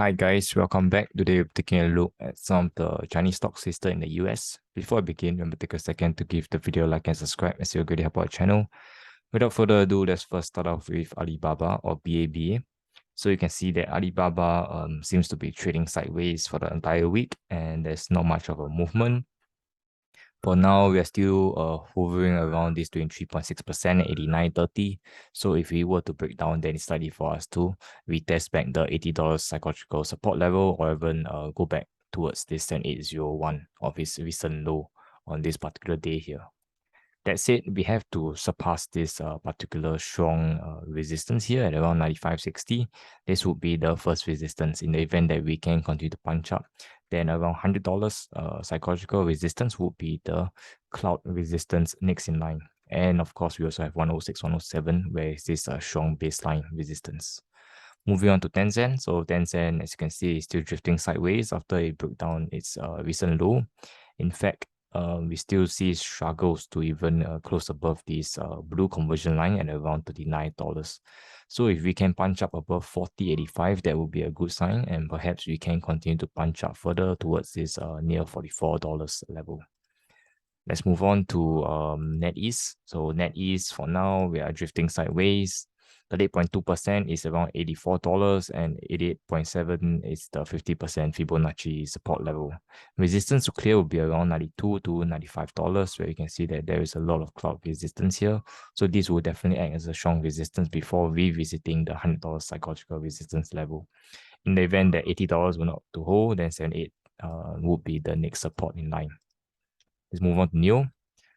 Hi guys, welcome back. Today we're taking a look at some of the Chinese stocks listed in the US. Before I begin, remember to take a second to give the video a like and subscribe as you really help our channel. Without further ado, let's first start off with Alibaba or BABA. So you can see that Alibaba seems to be trading sideways for the entire week and there's not much of a movement. For now, we are still hovering around this 23.6% at 89.30. So if we were to break down, then it's likely for us to retest back the $80 psychological support level or even go back towards this 78.01 of its recent low on this particular day here. That said, we have to surpass this particular strong resistance here at around 95.60. This would be the first resistance. In the event that we can continue to punch up, then around $100 psychological resistance would be the cloud resistance next in line. And of course, we also have 106, 107, where is this strong baseline resistance. Moving on to Tencent. So Tencent, as you can see, is still drifting sideways after it broke down its recent low. In fact, we still see struggles to even close above this blue conversion line at around $39. So if we can punch up above 40.85, that would be a good sign, and perhaps we can continue to punch up further towards this near $44 level. Let's move on to NetEase. So NetEase, for now, we are drifting sideways. 38.2% is around $84 and 88.7 is the 50% Fibonacci support level. Resistance to clear will be around $92 to $95, where you can see that there is a lot of cloud resistance here. So this will definitely act as a strong resistance before revisiting the $100 psychological resistance level. In the event that $80 will not to hold, then 78 would be the next support in line. Let's move on to NIO.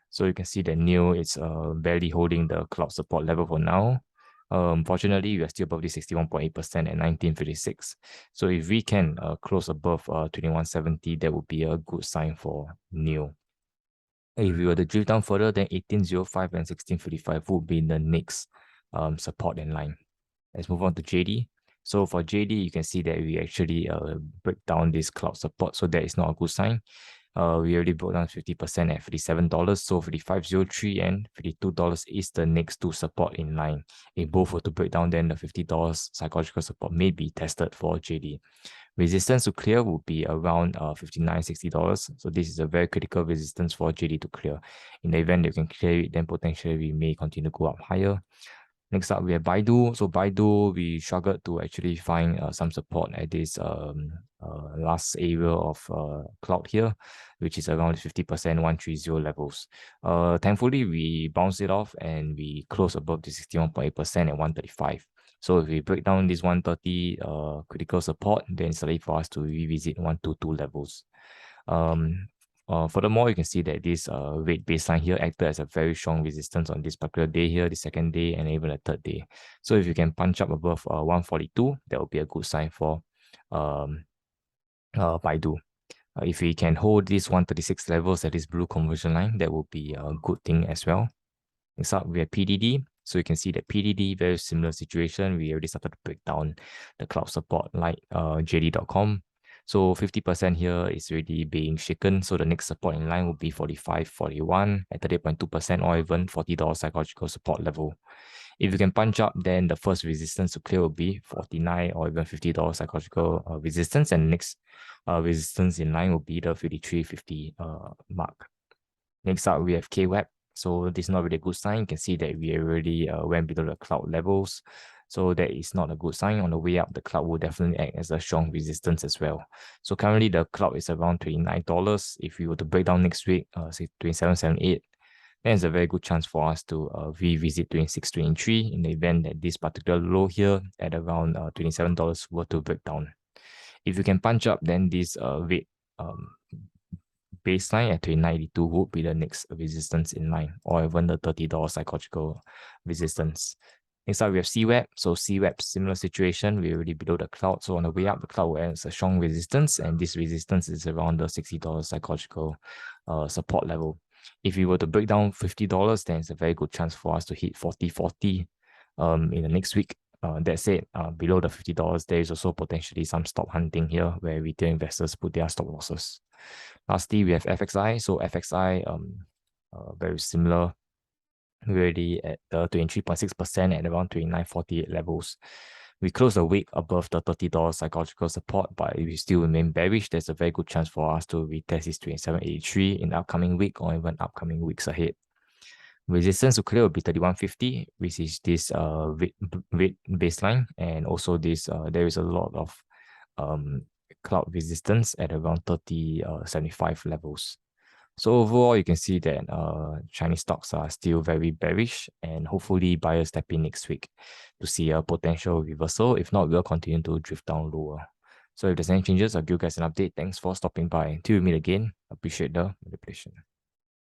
So you can see that NIO is barely holding the cloud support level for now. Fortunately, we are still above the 61.8% at 1956. So if we can close above 2170, that would be a good sign for NIO. If we were to drift down further, then 1805 and 1655 would be the next support in line. Let's move on to JD. So for JD, you can see that we actually break down this cloud support, so that is not a good sign. We already broke down 50% at $57, so $55.03 and $52 is the next two support in line. If both were to break down, then the $50 psychological support may be tested for JD. Resistance to clear would be around $59-$60. So this is a very critical resistance for JD to clear. In the event that you can clear it, then potentially we may continue to go up higher. Next up, we have Baidu. So Baidu, we struggled to actually find some support at this last area of cloud here, which is around 50% 130 levels. Thankfully, we bounced it off and we closed above the 61.8% at 135. So if we break down this 130 critical support, then it's likely for us to revisit 122 levels. Furthermore, you can see that this red baseline here acted as a very strong resistance on this particular day here, the second day, and even the third day. So if you can punch up above 142, that would be a good sign for Baidu. If we can hold these 136 levels at this blue conversion line, that would be a good thing as well. Next up, we have PDD. So you can see that PDD, very similar situation. We already started to break down the cloud support like JD.com. So 50% here is already being shaken. So the next support in line will be 45.41 at 38.2% or even $40 psychological support level. If you can punch up, then the first resistance to clear will be 49 or even $50 psychological resistance, and next resistance in line will be the 53.50 mark. Next up, we have KWEB. So this is not really a good sign. You can see that we already went below the cloud levels. So that is not a good sign. On the way up, the cloud will definitely act as a strong resistance as well. So currently the cloud is around $29. If we were to break down next week, say 27.78, then it's a very good chance for us to revisit 26.23 in the event that this particular low here at around $27 were to break down. If you can punch up, then this red baseline at 29.82 would be the next resistance in line, or even the $30 psychological resistance. Next up, we have CWEB. So CWEB, similar situation. We're already below the cloud. So on the way up, the cloud will act as a strong resistance, and this resistance is around the $60 psychological support level. If we were to break down $50, then it's a very good chance for us to hit 40.40 in the next week. That said, below the $50, there is also potentially some stop hunting here where retail investors put their stop losses. Lastly, we have FXI. So FXI, very similar. We're already at the 23.6% at around 29.48 levels. We closed the week above the $30 psychological support, but if we still remain bearish, there's a very good chance for us to retest this 27.83 in the upcoming week or even upcoming weeks ahead. Resistance to clear will be 31.50, which is this red baseline, and also this there is a lot of cloud resistance at around 30.75 levels. So overall, you can see that Chinese stocks are still very bearish, and hopefully buyers step in next week to see a potential reversal. If not, we'll continue to drift down lower. So if there's any changes, I'll give you guys an update. Thanks for stopping by. Until we meet again, appreciate the manipulation.